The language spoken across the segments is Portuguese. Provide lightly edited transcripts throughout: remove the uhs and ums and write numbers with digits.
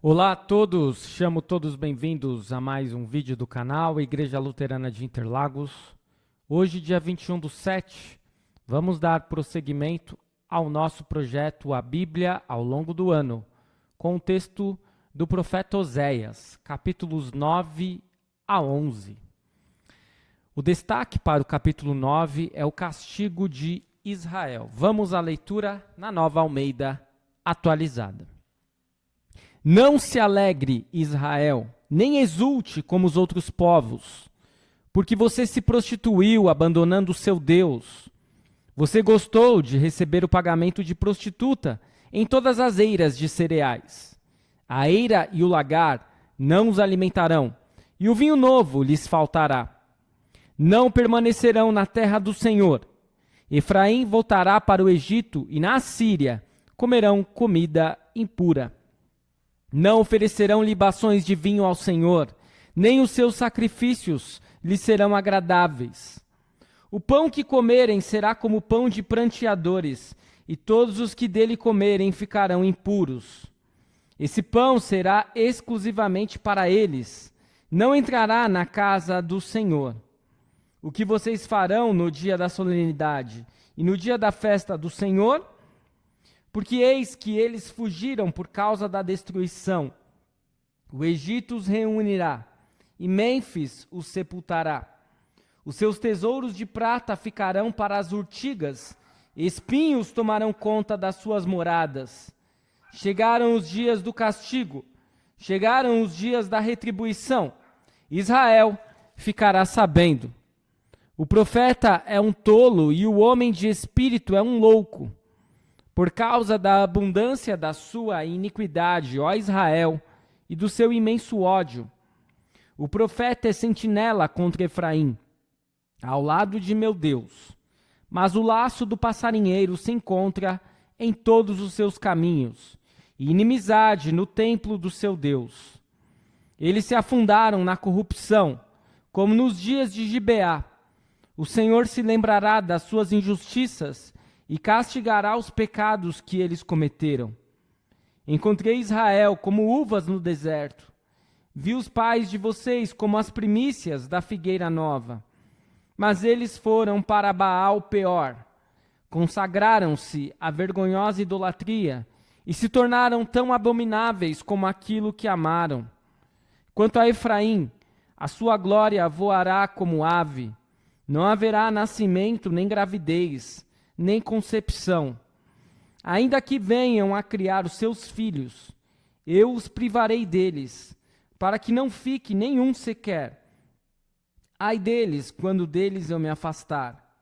Olá a todos, chamo todos bem-vindos a mais um vídeo do canal Igreja Luterana de Interlagos. Hoje, dia 21/7, vamos dar prosseguimento ao nosso projeto A Bíblia ao longo do ano, com o texto do profeta Oséias, capítulos 9 a 11. O destaque para o capítulo 9 é o castigo de Israel. Vamos à leitura na Nova Almeida atualizada. Não se alegre, Israel, nem exulte como os outros povos, porque você se prostituiu abandonando o seu Deus. Você gostou de receber o pagamento de prostituta em todas as eiras de cereais. A eira e o lagar não os alimentarão, e o vinho novo lhes faltará. Não permanecerão na terra do Senhor. Efraim voltará para o Egito e na Assíria comerão comida impura. Não oferecerão libações de vinho ao Senhor, nem os seus sacrifícios lhes serão agradáveis. O pão que comerem será como pão de pranteadores, e todos os que dele comerem ficarão impuros. Esse pão será exclusivamente para eles, não entrará na casa do Senhor. O que vocês farão no dia da solenidade e no dia da festa do Senhor? Porque eis que eles fugiram por causa da destruição. O Egito os reunirá, e Mênfis os sepultará. Os seus tesouros de prata ficarão para as urtigas, espinhos tomarão conta das suas moradas. Chegaram os dias do castigo, chegaram os dias da retribuição. Israel ficará sabendo. O profeta é um tolo e o homem de espírito é um louco. Por causa da abundância da sua iniquidade, ó Israel, e do seu imenso ódio. O profeta é sentinela contra Efraim, ao lado de meu Deus. Mas o laço do passarinheiro se encontra em todos os seus caminhos, e inimizade no templo do seu Deus. Eles se afundaram na corrupção, como nos dias de Gibeá. O Senhor se lembrará das suas injustiças e castigará os pecados que eles cometeram. Encontrei Israel como uvas no deserto. Vi os pais de vocês como as primícias da figueira nova. Mas eles foram para Baal Peor, consagraram-se à vergonhosa idolatria e se tornaram tão abomináveis como aquilo que amaram. Quanto a Efraim, a sua glória voará como ave. Não haverá nascimento nem gravidez, nem concepção. Ainda que venham a criar os seus filhos, eu os privarei deles, para que não fique nenhum sequer. Ai deles, quando deles eu me afastar.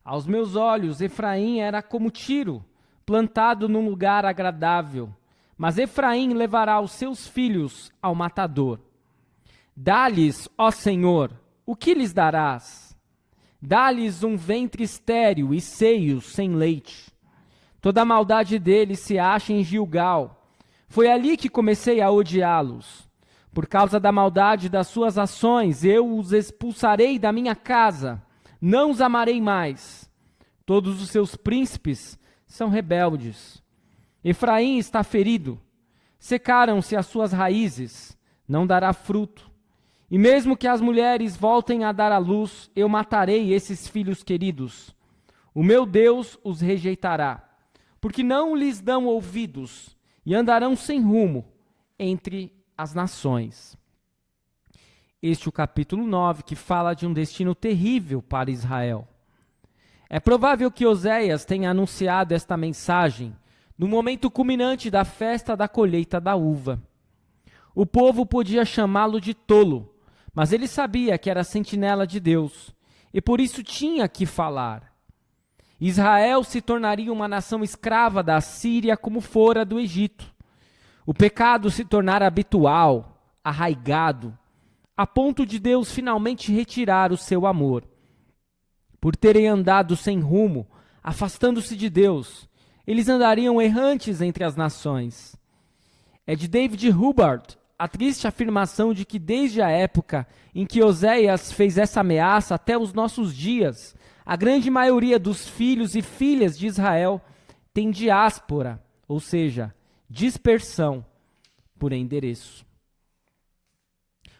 Aos meus olhos, Efraim era como Tiro, plantado num lugar agradável. Mas Efraim levará os seus filhos ao matador. Dá-lhes, ó Senhor, o que lhes darás? Dá-lhes um ventre estéril e seios sem leite. Toda a maldade deles se acha em Gilgal. Foi ali que comecei a odiá-los. Por causa da maldade das suas ações, eu os expulsarei da minha casa. Não os amarei mais. Todos os seus príncipes são rebeldes. Efraim está ferido. Secaram-se as suas raízes. Não dará fruto. E mesmo que as mulheres voltem a dar à luz, eu matarei esses filhos queridos. O meu Deus os rejeitará, porque não lhes dão ouvidos, e andarão sem rumo entre as nações. Este é o capítulo 9, que fala de um destino terrível para Israel. É provável que Oséias tenha anunciado esta mensagem no momento culminante da festa da colheita da uva. O povo podia chamá-lo de tolo, mas ele sabia que era sentinela de Deus, e por isso tinha que falar. Israel se tornaria uma nação escrava da Assíria como fora do Egito. O pecado se tornara habitual, arraigado, a ponto de Deus finalmente retirar o seu amor. Por terem andado sem rumo, afastando-se de Deus, eles andariam errantes entre as nações. É de David Hubbard a triste afirmação de que desde a época em que Oséias fez essa ameaça até os nossos dias, a grande maioria dos filhos e filhas de Israel tem diáspora, ou seja, dispersão, por endereço.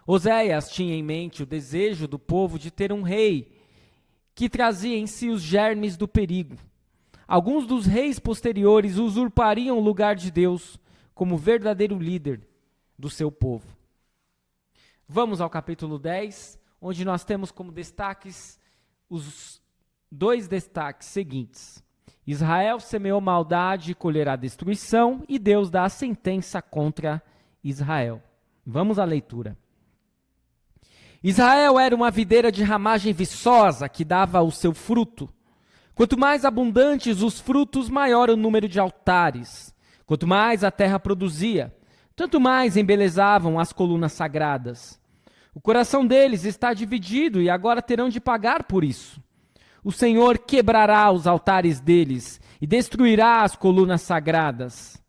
Oséias tinha em mente o desejo do povo de ter um rei que trazia em si os germes do perigo. Alguns dos reis posteriores usurpariam o lugar de Deus como verdadeiro líder do seu povo. Vamos ao capítulo 10, onde nós temos como destaques os dois destaques seguintes. Israel semeou maldade e colherá destruição, e Deus dá a sentença contra Israel. Vamos à leitura. Israel era uma videira de ramagem viçosa que dava o seu fruto. Quanto mais abundantes os frutos, maior o número de altares. Quanto mais a terra produzia, tanto mais embelezavam as colunas sagradas. O coração deles está dividido e agora terão de pagar por isso. O Senhor quebrará os altares deles e destruirá as colunas sagradas.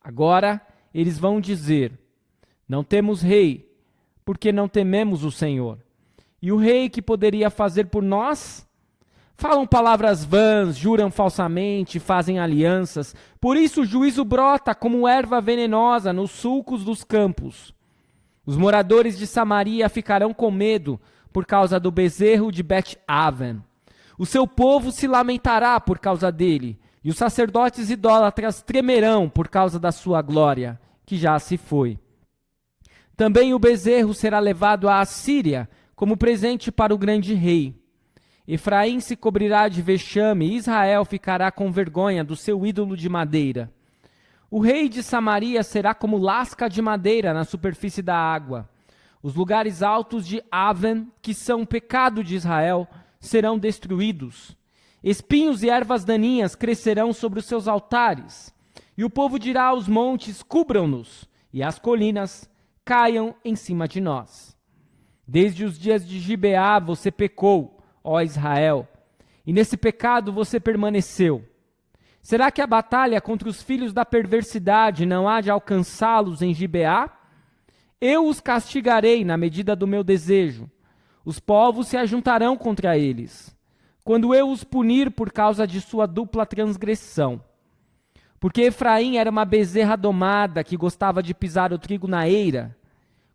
Agora eles vão dizer: não temos rei, porque não tememos o Senhor. E o rei que poderia fazer por nós? Falam palavras vãs, juram falsamente, fazem alianças. Por isso o juízo brota como erva venenosa nos sulcos dos campos. Os moradores de Samaria ficarão com medo por causa do bezerro de Bet-Aven. O seu povo se lamentará por causa dele, e os sacerdotes idólatras tremerão por causa da sua glória, que já se foi. Também o bezerro será levado à Assíria como presente para o grande rei. Efraim se cobrirá de vexame e Israel ficará com vergonha do seu ídolo de madeira. O rei de Samaria será como lasca de madeira na superfície da água. Os lugares altos de Aven, que são o pecado de Israel, serão destruídos. Espinhos e ervas daninhas crescerão sobre os seus altares. E o povo dirá aos montes: cubram-nos, e às colinas: caiam em cima de nós. Desde os dias de Gibeá você pecou, ó Israel, e nesse pecado você permaneceu. Será que a batalha contra os filhos da perversidade não há de alcançá-los em Gibeá? Eu os castigarei na medida do meu desejo. Os povos se ajuntarão contra eles, quando eu os punir por causa de sua dupla transgressão. Porque Efraim era uma bezerra domada que gostava de pisar o trigo na eira.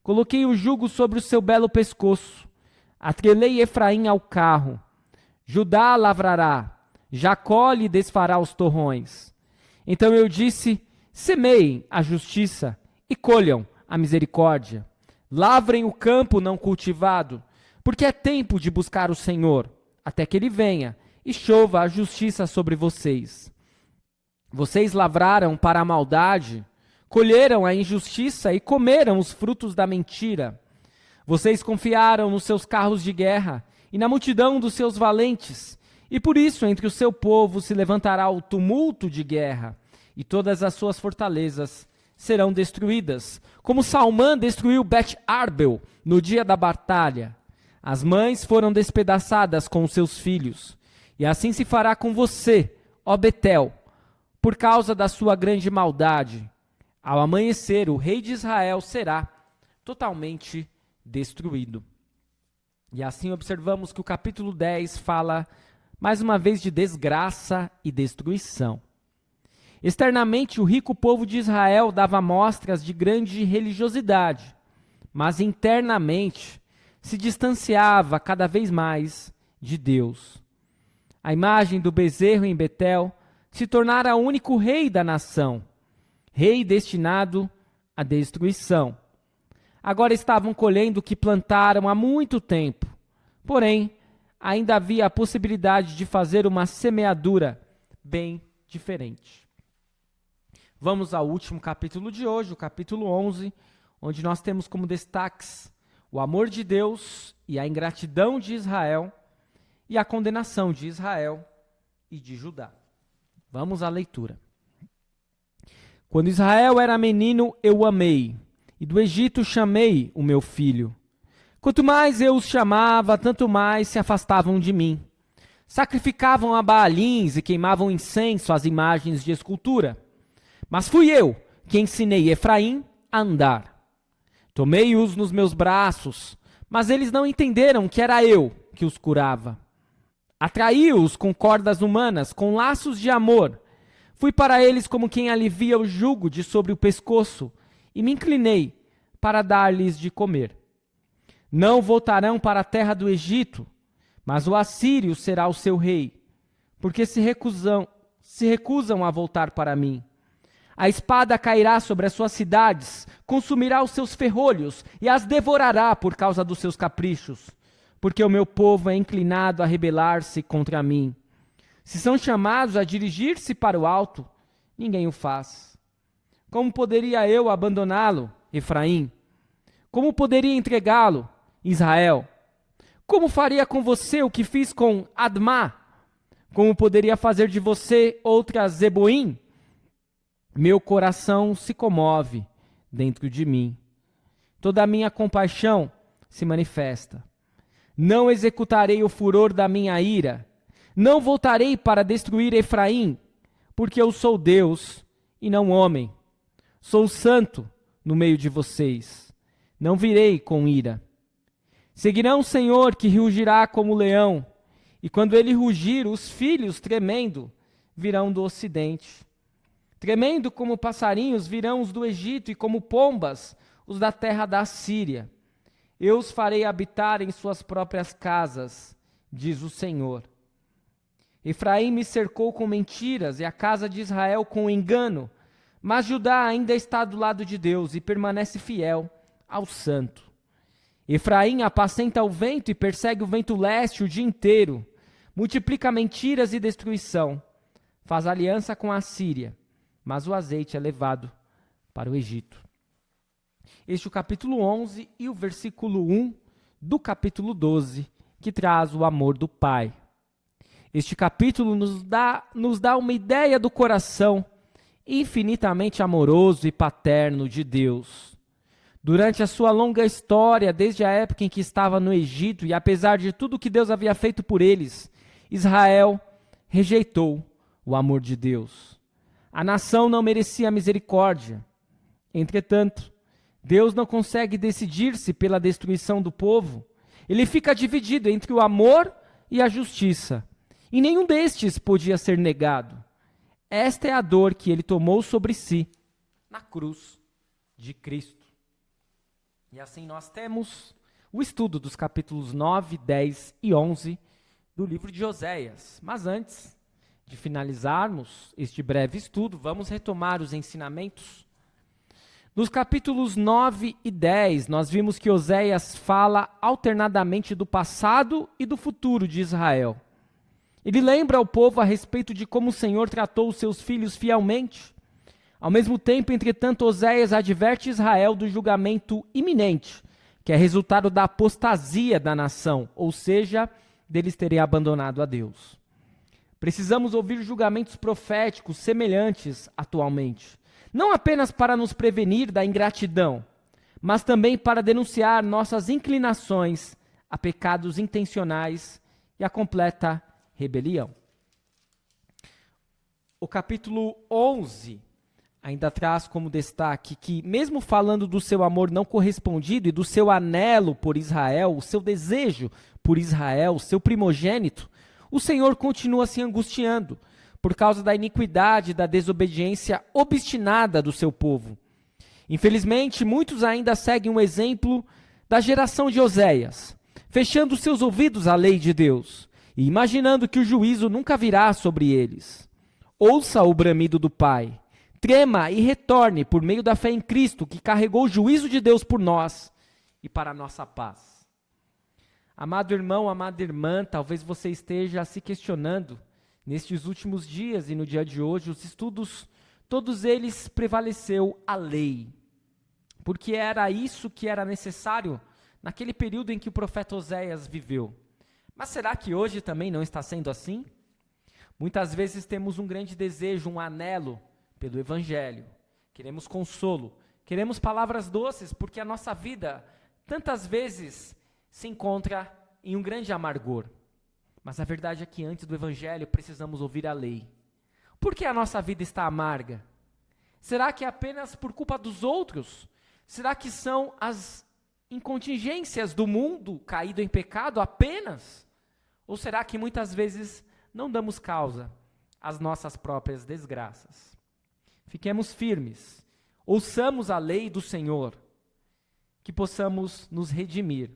Coloquei o jugo sobre o seu belo pescoço. Atrelei Efraim ao carro. Judá lavrará, Jacó lhe desfará os torrões. Então eu disse: semeiem a justiça e colham a misericórdia. Lavrem o campo não cultivado, porque é tempo de buscar o Senhor, até que ele venha e chova a justiça sobre vocês. Vocês lavraram para a maldade, colheram a injustiça e comeram os frutos da mentira. Vocês confiaram nos seus carros de guerra e na multidão dos seus valentes, e por isso entre o seu povo se levantará o tumulto de guerra, e todas as suas fortalezas serão destruídas, como Salmã destruiu Bet-Arbel no dia da batalha. As mães foram despedaçadas com os seus filhos, e assim se fará com você, ó Betel, por causa da sua grande maldade. Ao amanhecer, o rei de Israel será totalmente destruído. E assim observamos que o capítulo 10 fala mais uma vez de desgraça e destruição. Externamente, o rico povo de Israel dava mostras de grande religiosidade, mas internamente se distanciava cada vez mais de Deus. A imagem do bezerro em Betel se tornara o único rei da nação, rei destinado à destruição. Agora estavam colhendo o que plantaram há muito tempo, porém, ainda havia a possibilidade de fazer uma semeadura bem diferente. Vamos ao último capítulo de hoje, o capítulo 11, onde nós temos como destaques o amor de Deus e a ingratidão de Israel e a condenação de Israel e de Judá. Vamos à leitura. Quando Israel era menino, eu o amei, e do Egito chamei o meu filho. Quanto mais eu os chamava, tanto mais se afastavam de mim. Sacrificavam a Baalins e queimavam incenso às imagens de escultura. Mas fui eu que ensinei Efraim a andar. Tomei-os nos meus braços, mas eles não entenderam que era eu que os curava. Atraí-os com cordas humanas, com laços de amor. Fui para eles como quem alivia o jugo de sobre o pescoço e me inclinei para dar-lhes de comer. Não voltarão para a terra do Egito, mas o assírio será o seu rei, porque se recusam a voltar para mim. A espada cairá sobre as suas cidades, consumirá os seus ferrolhos e as devorará por causa dos seus caprichos, porque o meu povo é inclinado a rebelar-se contra mim. Se são chamados a dirigir-se para o alto, ninguém o faz. Como poderia eu abandoná-lo, Efraim? Como poderia entregá-lo, Israel? Como faria com você o que fiz com Admá? Como poderia fazer de você outra Zeboim? Meu coração se comove dentro de mim. Toda a minha compaixão se manifesta. Não executarei o furor da minha ira. Não voltarei para destruir Efraim, porque eu sou Deus e não homem. Sou santo no meio de vocês. Não virei com ira. Seguirão o Senhor que rugirá como leão, e quando ele rugir, os filhos, tremendo, virão do ocidente. Tremendo como passarinhos virão os do Egito, e como pombas, os da terra da Síria. Eu os farei habitar em suas próprias casas, diz o Senhor. Efraim me cercou com mentiras, e a casa de Israel com engano, mas Judá ainda está do lado de Deus, e permanece fiel ao Santo. Efraim apacenta o vento e persegue o vento leste o dia inteiro, multiplica mentiras e destruição, faz aliança com a Síria, mas o azeite é levado para o Egito. Este é o capítulo 11 e o versículo 1 do capítulo 12, que traz o amor do Pai. Este capítulo nos dá uma ideia do coração infinitamente amoroso e paterno de Deus. Durante a sua longa história, desde a época em que estava no Egito, e apesar de tudo que Deus havia feito por eles, Israel rejeitou o amor de Deus. A nação não merecia misericórdia. Entretanto, Deus não consegue decidir-se pela destruição do povo. Ele fica dividido entre o amor e a justiça. E nenhum destes podia ser negado. Esta é a dor que ele tomou sobre si na cruz de Cristo. E assim nós temos o estudo dos capítulos 9, 10 e 11 do livro de Oséias. Mas antes de finalizarmos este breve estudo, vamos retomar os ensinamentos. Nos capítulos 9 e 10, nós vimos que Oséias fala alternadamente do passado e do futuro de Israel. Ele lembra ao povo a respeito de como o Senhor tratou os seus filhos fielmente. Ao mesmo tempo, entretanto, Oséias adverte Israel do julgamento iminente, que é resultado da apostasia da nação, ou seja, deles terem abandonado a Deus. Precisamos ouvir julgamentos proféticos semelhantes atualmente, não apenas para nos prevenir da ingratidão, mas também para denunciar nossas inclinações a pecados intencionais e a completa rebelião. O capítulo 11 ainda traz como destaque que, mesmo falando do seu amor não correspondido e do seu anelo por Israel, o seu desejo por Israel, o seu primogênito, o Senhor continua se angustiando por causa da iniquidade e da desobediência obstinada do seu povo. Infelizmente, muitos ainda seguem um exemplo da geração de Oséias, fechando seus ouvidos à lei de Deus e imaginando que o juízo nunca virá sobre eles. Ouça o bramido do Pai, trema e retorne por meio da fé em Cristo, que carregou o juízo de Deus por nós e para a nossa paz. Amado irmão, amada irmã, talvez você esteja se questionando nestes últimos dias e no dia de hoje, os estudos, todos eles prevaleceu a lei, porque era isso que era necessário naquele período em que o profeta Oséias viveu. Mas será que hoje também não está sendo assim? Muitas vezes temos um grande desejo, um anelo pelo Evangelho. Queremos consolo, queremos palavras doces, porque a nossa vida tantas vezes se encontra em um grande amargor. Mas a verdade é que antes do Evangelho precisamos ouvir a lei. Por que a nossa vida está amarga? Será que é apenas por culpa dos outros? Será que são as incontingências do mundo caído em pecado apenas? Ou será que muitas vezes não damos causa às nossas próprias desgraças? Fiquemos firmes, ouçamos a lei do Senhor, que possamos nos redimir,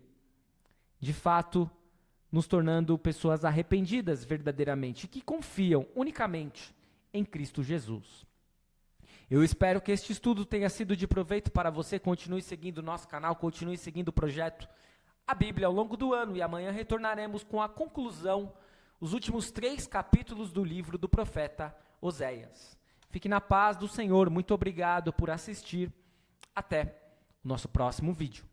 de fato, nos tornando pessoas arrependidas verdadeiramente, que confiam unicamente em Cristo Jesus. Eu espero que este estudo tenha sido de proveito para você. Continue seguindo o nosso canal, continue seguindo o projeto A Bíblia ao longo do ano, e amanhã retornaremos com a conclusão, os últimos 3 capítulos do livro do profeta Oséias. Fique na paz do Senhor. Muito obrigado por assistir. Até o nosso próximo vídeo.